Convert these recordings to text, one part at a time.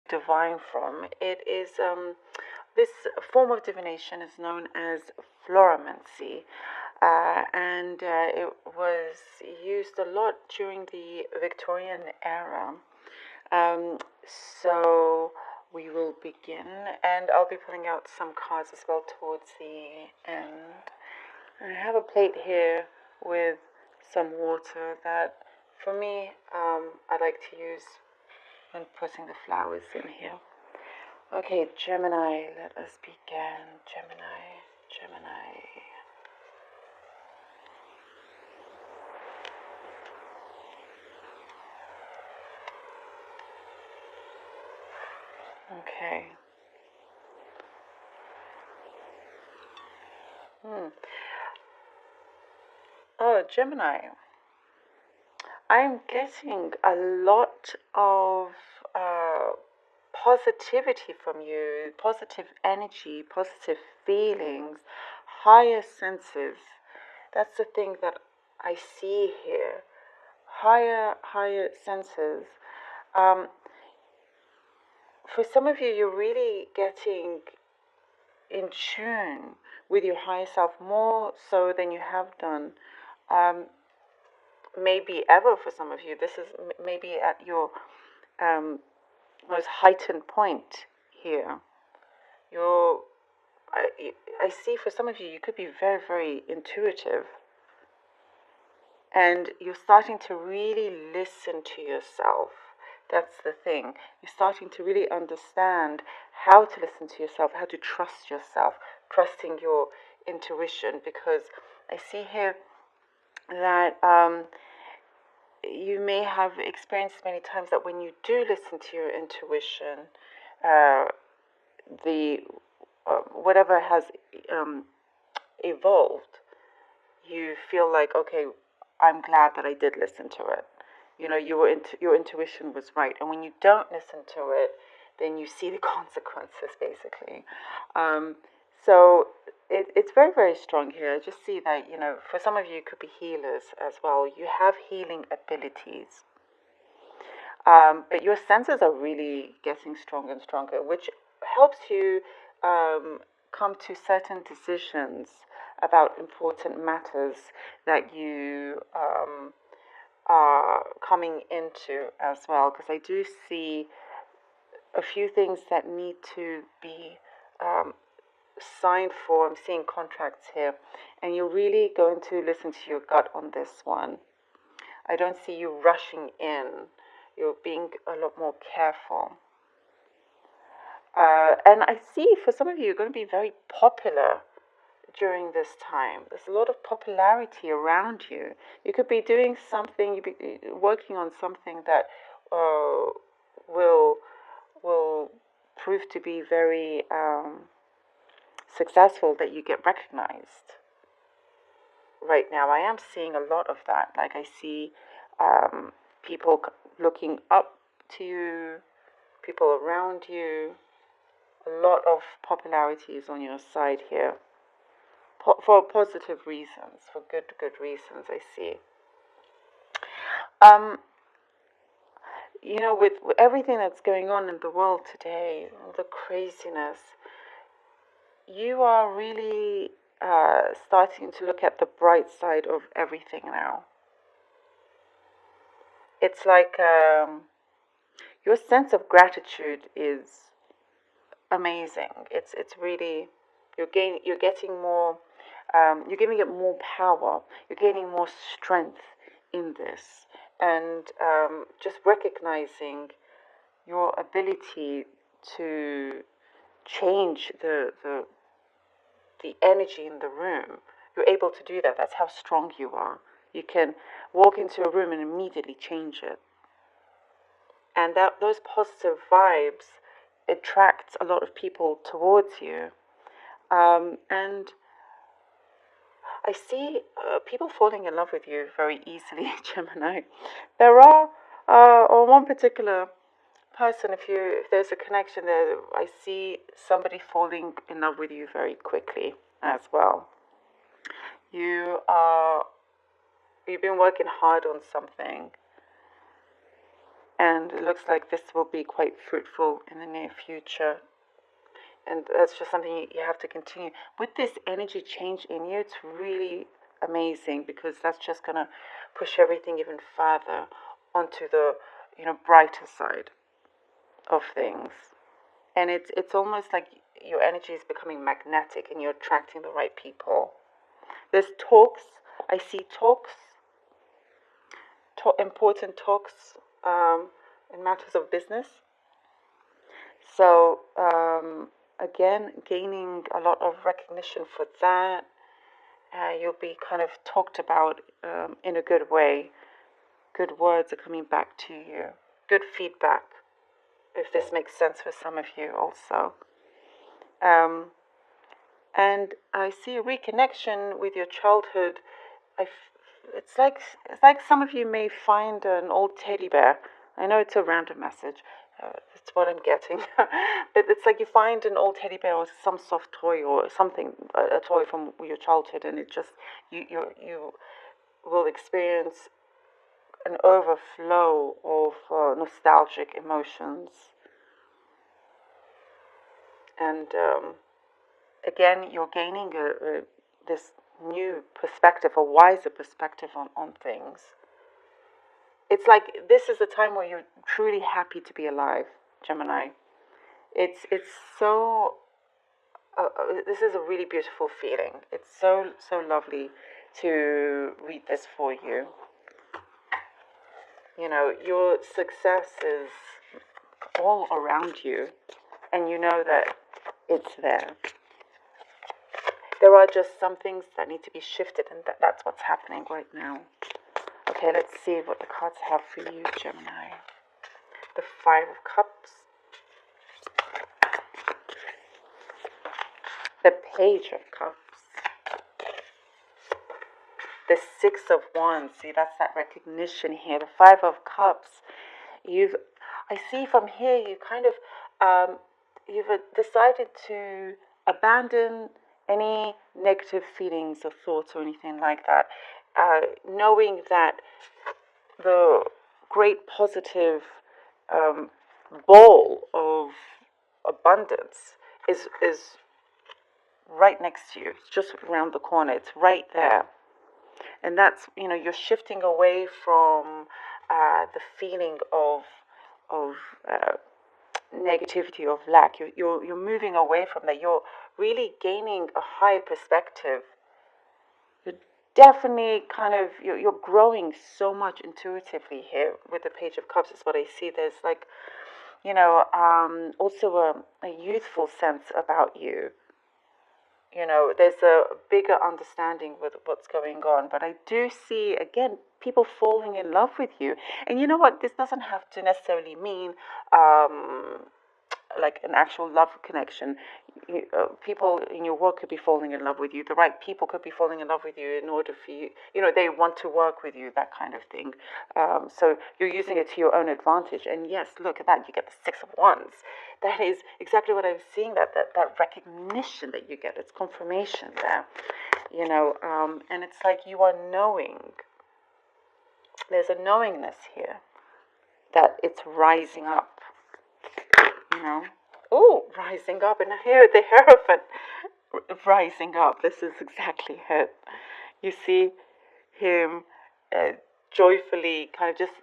divine from. It is this form of divination is known as floromancy, and it was used a lot during the Victorian era. Um, so we will begin, and I'll be pulling out some cards as well towards the end. I have a plate here with some water that, for me, I like to use when putting the flowers in here. Okay, Gemini, let us begin. Gemini, Gemini. Okay. Oh, Gemini. I'm getting a lot of positivity from you, positive energy, positive feelings, higher senses. That's the thing that I see here. Higher senses. For some of you, you're really getting in tune with your higher self more so than you have done. Maybe ever for some of you. This is maybe at your most heightened point here. I see for some of you, you could be very, very intuitive. And you're starting to really listen to yourself. That's the thing. You're starting to really understand how to listen to yourself, how to trust yourself, trusting your intuition. Because I see here that you may have experienced many times that when you do listen to your intuition, whatever has evolved, you feel like, okay, I'm glad that I did listen to it. You know, your intuition was right. And when you don't listen to it, then you see the consequences, basically. So it's very, very strong here. I just see that, you know, for some of you, it could be healers as well. You have healing abilities. But your senses are really getting stronger and stronger, which helps you come to certain decisions about important matters that you are coming into as well. Because I do see a few things that need to be signed for. I'm seeing contracts here, and you're really going to listen to your gut on this one. I don't see you rushing in. You're being a lot more careful. And I see for some of you, you're going to be very popular during this time. There's a lot of popularity around you. You could be doing something, you'd be working on something that will prove to be very successful, that you get recognized. Right now, I am seeing a lot of that. Like I see people looking up to you, people around you. A lot of popularity is on your side here. For positive reasons, for good reasons, I see. You know, with everything that's going on in the world today, all the craziness, you are really starting to look at the bright side of everything now. It's like your sense of gratitude is amazing. It's really, you're getting more, you're giving it more power. You're gaining more strength in this, and just recognizing your ability to change the energy in the room. You're able to do that. That's how strong you are. You can walk into a room and immediately change it. And those positive vibes attract a lot of people towards you. And I see people falling in love with you very easily, Gemini. There are, on one particular person, if there's a connection there, I see somebody falling in love with you very quickly as well. You've been working hard on something, And it looks like this will be quite fruitful in the near future. And that's just something you have to continue. With this energy change in you, it's really amazing, because that's just going to push everything even further onto the, brighter side of things. And it's almost like your energy is becoming magnetic and you're attracting the right people. There's talks. I see talks, important talks in matters of business. So, again, gaining a lot of recognition for that. You'll be kind of talked about in a good way. Good words are coming back to you. Good feedback, if this makes sense for some of you also. And I see a reconnection with your childhood. It's like some of you may find an old teddy bear. I know it's a random message. That's what I'm getting. But it's like you find an old teddy bear or some soft toy or something, a toy from your childhood, and it just you will experience an overflow of nostalgic emotions. And again, you're gaining this new perspective, a wiser perspective on things. It's like this is a time where you're truly happy to be alive, Gemini. It's so. This is a really beautiful feeling. It's so lovely to read this for you. Your success is all around you, and you know that it's there. There are just some things that need to be shifted, and that's what's happening right now. Okay, let's see what the cards have for you, Gemini. The Five of Cups. The Page of Cups. The Six of Wands. See, that's that recognition here. The Five of Cups. I see from here you kind of, you've decided to abandon any negative feelings or thoughts or anything like that, knowing that the great positive ball of abundance is right next to you. It's just around the corner. It's right there. And that's, you're shifting away from the feeling of negativity, of lack. You're moving away from that. You're really gaining a higher perspective. You're definitely you're growing so much intuitively here with the Page of Cups. Is what I see. There's like, also a youthful sense about you. There's a bigger understanding with what's going on. But I do see, again, people falling in love with you. And you know what? This doesn't have to necessarily mean like an actual love connection. People in your work could be falling in love with you. The right people could be falling in love with you in order for you, they want to work with you, that kind of thing. So you're using it to your own advantage. And yes, look at that. You get the Six of Wands. That is exactly what I was seeing, that recognition that you get. It's confirmation there, and it's like you are knowing. There's a knowingness here that it's rising up. Oh, rising up, and here the Hierophant rising up. This is exactly it. You see him joyfully, kind of just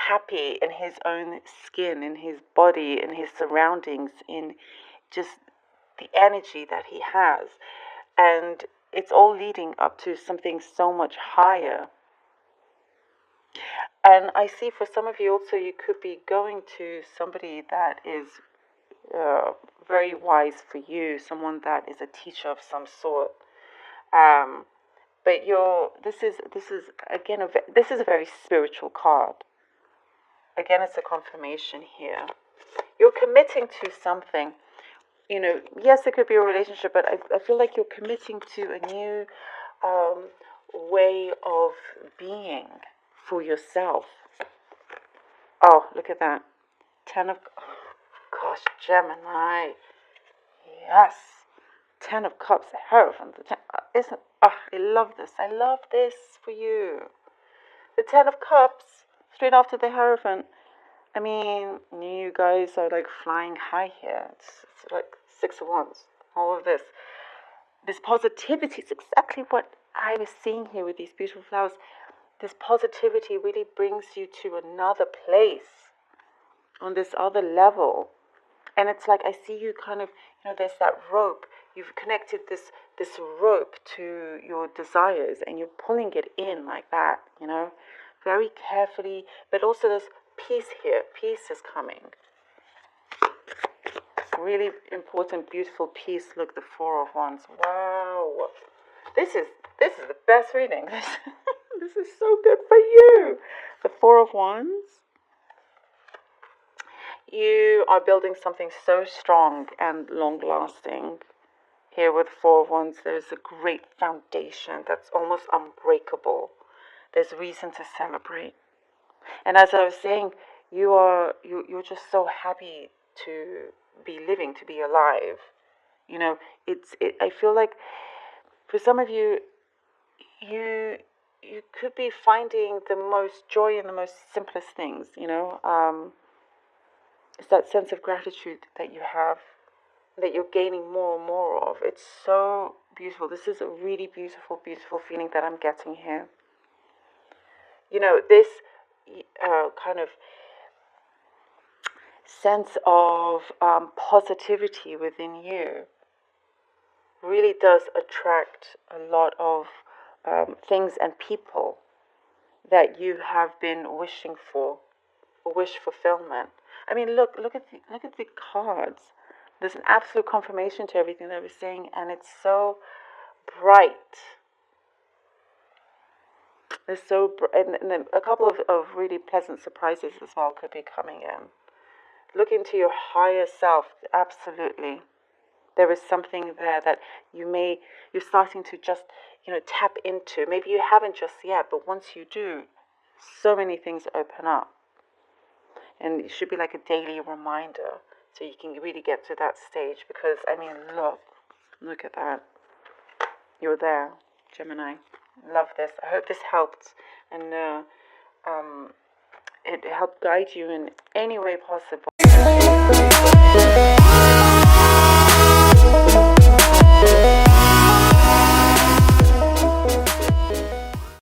happy in his own skin, in his body, in his surroundings, in just the energy that he has. And it's all leading up to something so much higher. And I see for some of you also, you could be going to somebody that is very wise for you, someone that is a teacher of some sort. But this is again this is a very spiritual card. Again, it's a confirmation here. You're committing to something. Yes, it could be a relationship, but I feel like you're committing to a new way of being for yourself. Oh, look at that. Gosh, Gemini. Yes. 10 of Cups, the Hierophant. I love this. I love this for you. The 10 of Cups, straight after the Hierophant. I mean, you guys are like flying high here. It's like Six of Wands. All of this. This positivity is exactly what I was seeing here with these beautiful flowers. This positivity really brings you to another place on this other level. And it's like I see you kind of, there's that rope. You've connected this rope to your desires and you're pulling it in like that, very carefully. But also there's peace here. Peace is coming. Really important, beautiful peace. Look, the Four of Wands. Wow. This is the best reading. This is so good for you. The Four of Wands. You are building something so strong and long-lasting. Here with Four of Wands, there's a great foundation that's almost unbreakable. There's reason to celebrate. And as I was saying, you're just so happy to be living, to be alive. I feel like for some of you, you could be finding the most joy in the most simplest things. It's that sense of gratitude that you have, that you're gaining more and more of. It's so beautiful. This is a really beautiful, beautiful feeling that I'm getting here. This kind of sense of positivity within you really does attract a lot of things and people that you have been wishing for wish fulfillment. I mean, look at the cards. There's an absolute confirmation to everything that we're saying, and it's so bright. There's and then a couple of really pleasant surprises as well could be coming in. Look into your higher self. Absolutely, there is something there that you're starting to just tap into. Maybe you haven't just yet, but once you do, so many things open up. And it should be like a daily reminder so you can really get to that stage. Because, I mean, look at that. You're there, Gemini. Love this. I hope this helped. And it helped guide you in any way possible.